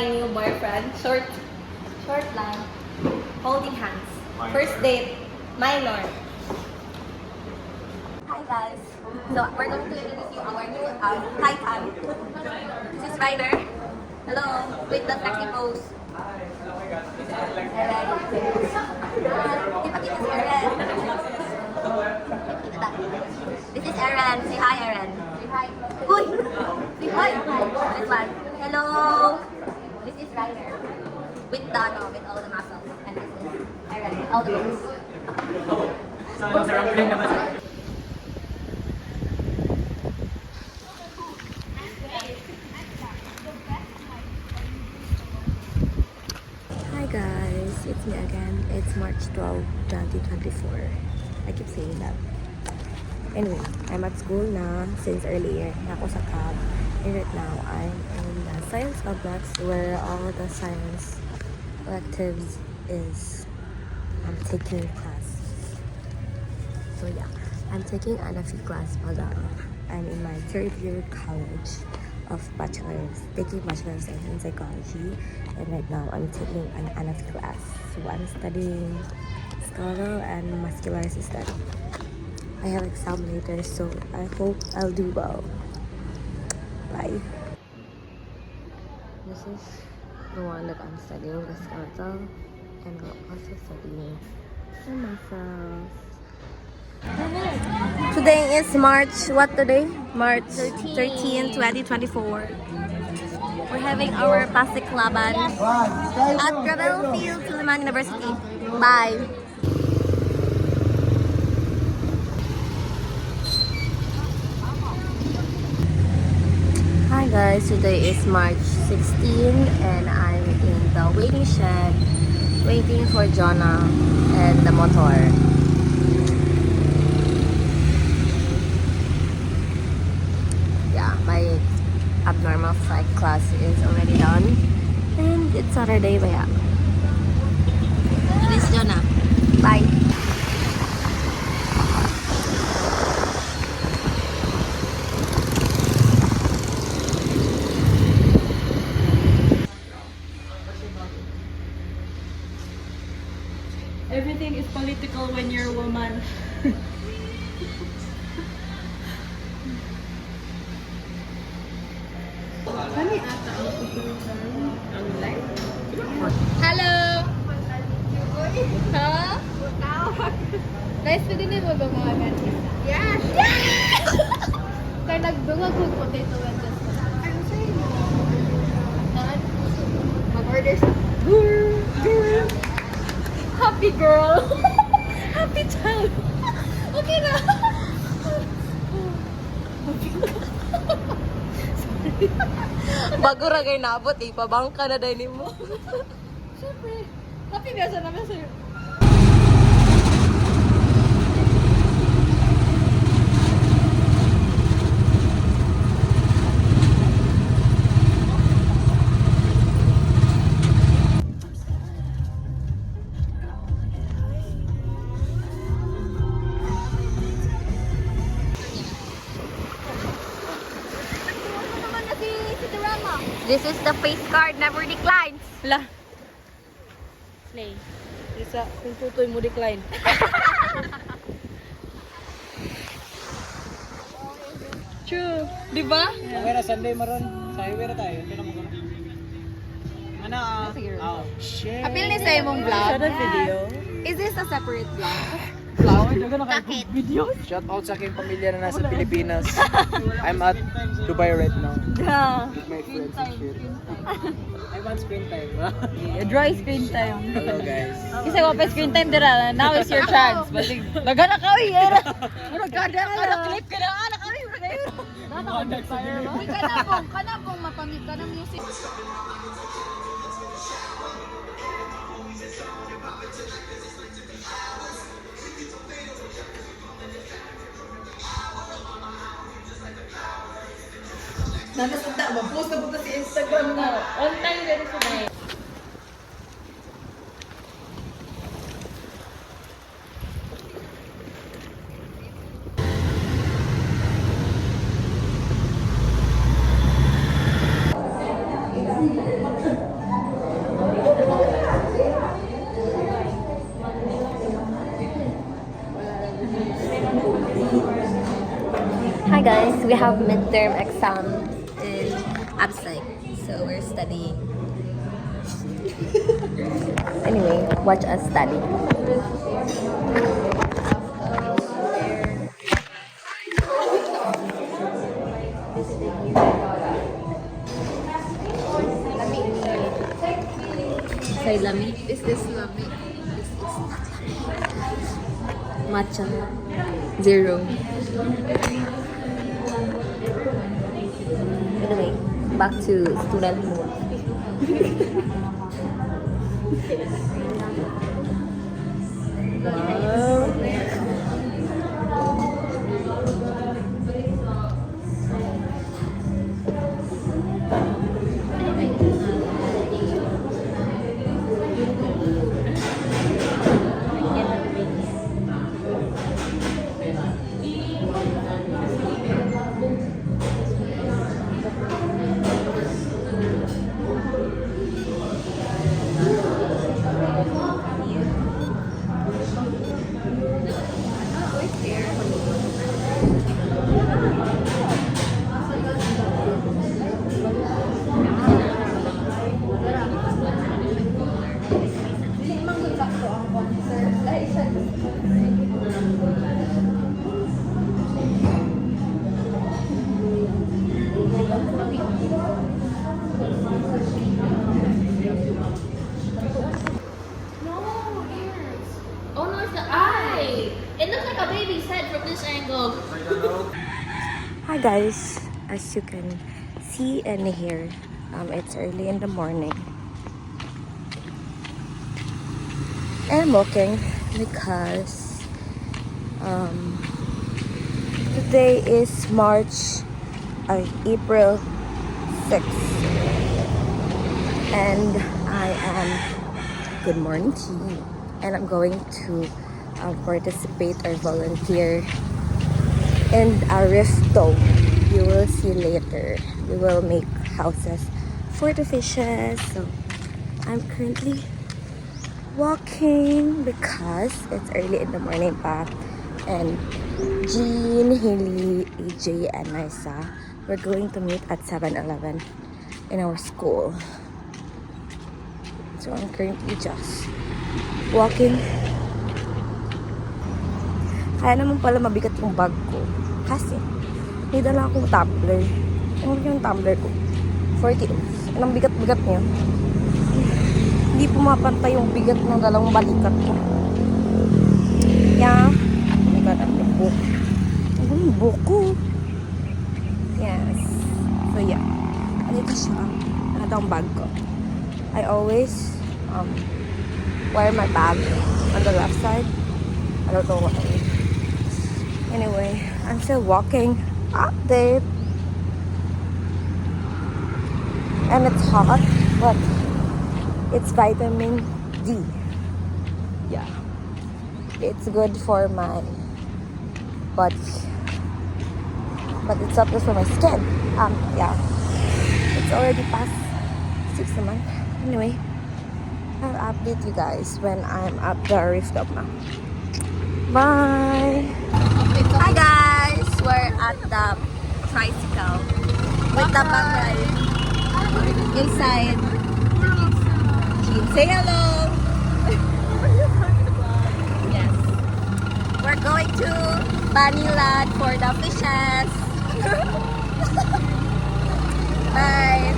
my new boyfriend. Short lang. Holding hands. First date. Minor. Hi guys. So we're going to introduce you our new hi cam. This is Ryder. Hello. With the sexy pose. Eren. Kita si Eren. This is Eren. Say hi, Eren. Say hi. Uy! Say hi. This one. Hello. This is Ryder. With all the muscles. And this is Eren with all the bones. Hi guys, it's me again. It's March 12, 2024. I keep saying that. Anyway, I'm at school now since earlier. Ako sa cab. And right now, I'm in the science complex where all the science electives is. I'm taking class. So yeah, I'm taking an FE class pala. I'm in my third year college of bachelor's, taking bachelor's in psychology. And right now, I'm taking an NFE class. So I'm studying skeletal and muscular system. I have exam later, so I hope I'll do well. Bye. This is the one that I'm studying, the skeletal, and we're also studying the muscles. Today is March, what today? March 13, 2024. We're having our plastic laban at Gravel Field, Suleiman University. Bye. Hi guys, today is March 16 and I'm in the waiting shed waiting for Jonah and the motor. Yeah, my abnormal psych class is already done and it's Saturday, but yeah. This is Jonah. Bye. Everything is political when you're a woman. Hello! Huh? Nice to din mo ba mga ganyan? Yes! Kaya nagdungag kong potato wedges. Ano sa'yo? Mag-order sa... Happy girl! Happy child! Okay na! Sorry. Bago ra kay naabot eh, pabangka na dahil mo. Siyempre, happy biasa naman sa'yo. This is the face card, never declines. La. Slay. Isa, kung tutoy mo decline. True. Di ba? Okay na, Sunday maron. Sa highway na tayo. Hindi na mo ano shit. Apil ni sa imong vlog. Sa video. Is this a separate vlog? Flower, daga na Bakit? video. Shout out sa aking pamilya na nasa Pilipinas. I'm at Dubai right now. Yeah. With my friends and shit. I want screen time. Dry screen time. Hello guys. Kasi ko pa screen time dira. Now is your chance. Basig nagana ka wi era. Murag kada ka clip ka na ana ka wi murag ayo. Kanabong mapamit ka ng music. Nanasunda, mag-post na po sa Instagram na. On time din sa day. we have midterm exam in Absec, so we're studying. Anyway, watch us study. Say lami. Is this lamig? Matcha. 0. Anyway, back to student mode. Wow. Oh no, it's the eye. It looks like a baby's head from this angle. Hi guys, as you can see and hear, it's early in the morning. And I'm walking because today is April 6th, and I am, good morning to you, and I'm going to participate or volunteer in a rifto. You will see later. We will make houses for the fishes. So I'm currently walking because it's early in the morning pa. And Jean, Haley, AJ, and Nysa, we're going to meet at 7-Eleven in our school. So I'm currently just walking. Kaya naman pala mabigat yung bag ko. Kasi, may dala akong tumbler. Ano yung tumbler ko? 40 ounce. Anong bigat-bigat niya? Hindi pumapantay yung bigat ng dalawang balikat ko. Yeah. Oh my God, ang buko. Ang buko. Yes. So yeah. Andito siya. Ano daw ang bag ko? I always wear my bag on the left side. I don't know what I mean. Anyway, I'm still walking up there. And it's hot, but it's vitamin D. Yeah. It's good for my body. But it's not good for my skin. Yeah. It's already past 6 naman. Anyway, I'll update you guys when I'm at the rooftop now. Bye! Hi guys! We're at the tricycle with the bag ride. Inside. Jean, say hello! Yes. We're going to Banilan for the fishes. Bye!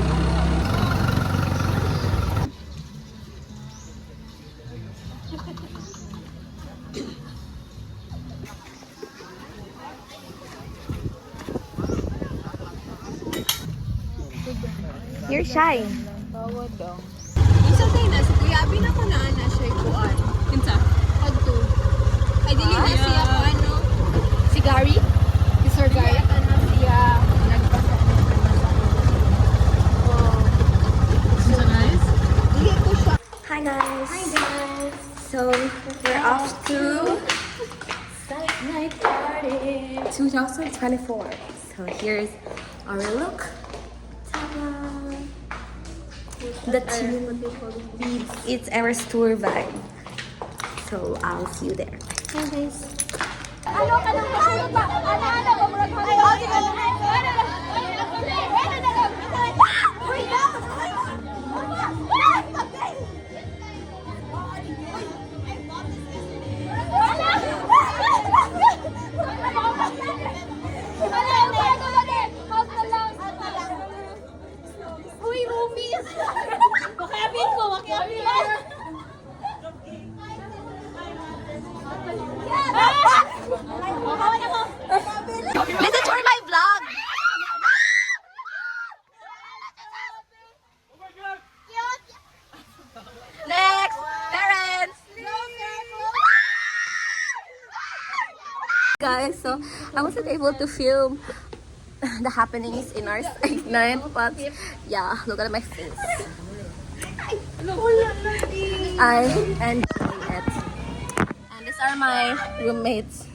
You're shy. Tawad dong. Isa tayo na, si Kuya Abi na ko na siya kuan. Kinsa? Pagto. Ay, dili na siya ko ano. Si Gary? Si Sir Gary? Ano siya, nagpasa na siya. Oh. So nice? Dili ko siya. Hi guys. Hi guys. So we're off to Night party. 2024. So here's our look. Ta-da! The team. It's our store vibe. So I'll see you there. Hi guys. Ano ka nang ano ba? Ano ba? Ay, Next, parents. Guys, so I wasn't able to film the happenings in our segment, but yeah, look at my face. I enjoy it. And these are my roommates.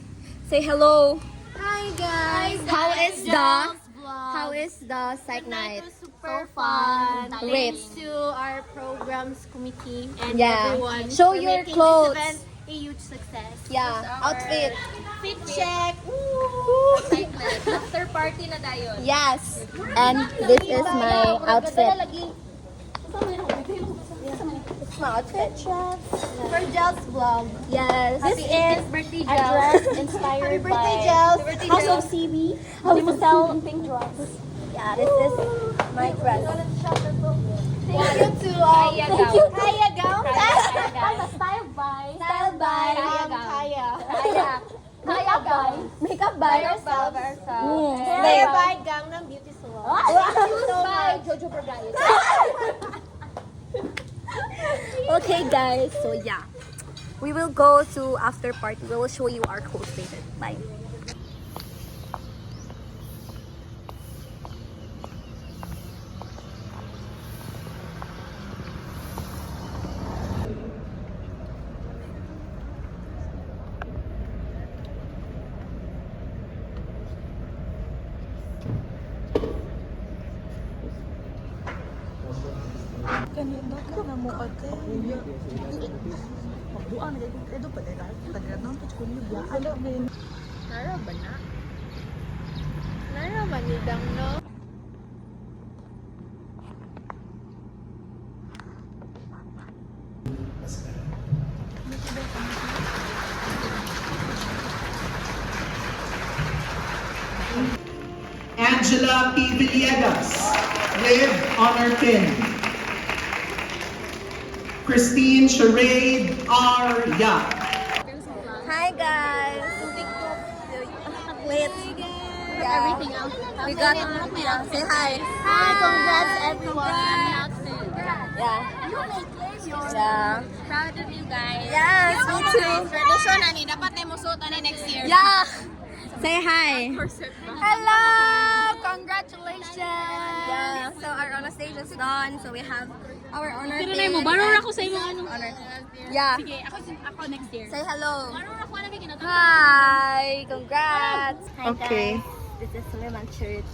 Say hello. Hi guys! How is the psych night? Super fun. Great. Thanks to our programs committee and Yeah. everyone Show for your making clothes. this event a huge success. Yeah, outfit. Fit check. After party na dayon. Yes. And this is my outfit. It's my outfit. For Jel's vlog. Yes. This is birthday a dress inspired by House of CB. How we sell pink dress. Yeah, this is my dress. Thank you to Kaya Gown. Style by Kaya. Kaya by Makeup by yourself. Hair Hair by Gangnam Beauty Salon. Shoes by Jojo Bergayos. Okay, guys. So yeah, we will go to after party. We will show you our clothes later. Bye. Nara manidang no. Angela P. Villegas with honor pin. Christine Charade R. Yap. Hi, guys. Wait. Yeah. Everything else. We got. Yeah. Say hi. Hi, congrats everyone. Yeah. You make it yours. Yeah. Proud of you guys. Yes, me too. Tradition na ni dapat ay musuot na next year. Yeah. Say hi. Hello! Congratulations! Yeah. So our honor stage is done. So we have our honor Pero pin na mo, barong ako sa imo ano. honor. Yeah. Sige, ako next year. Say hello. Barong ako na bigyan natin. Hi. Congrats. Hi, Okay. guys. This is Suleiman Church.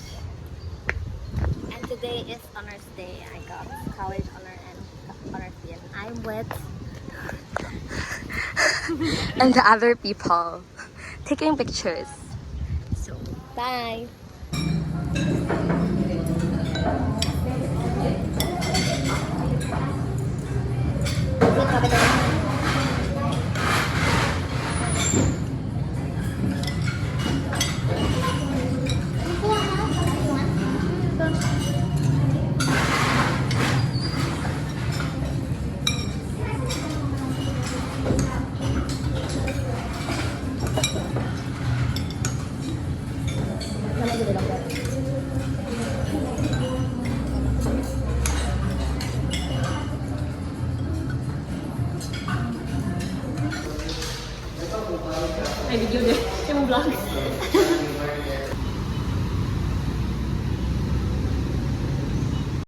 And today is honors day. I got college honor and honor pin. I'm with and the other people taking pictures. So bye. Ay, video din. Yung vlog.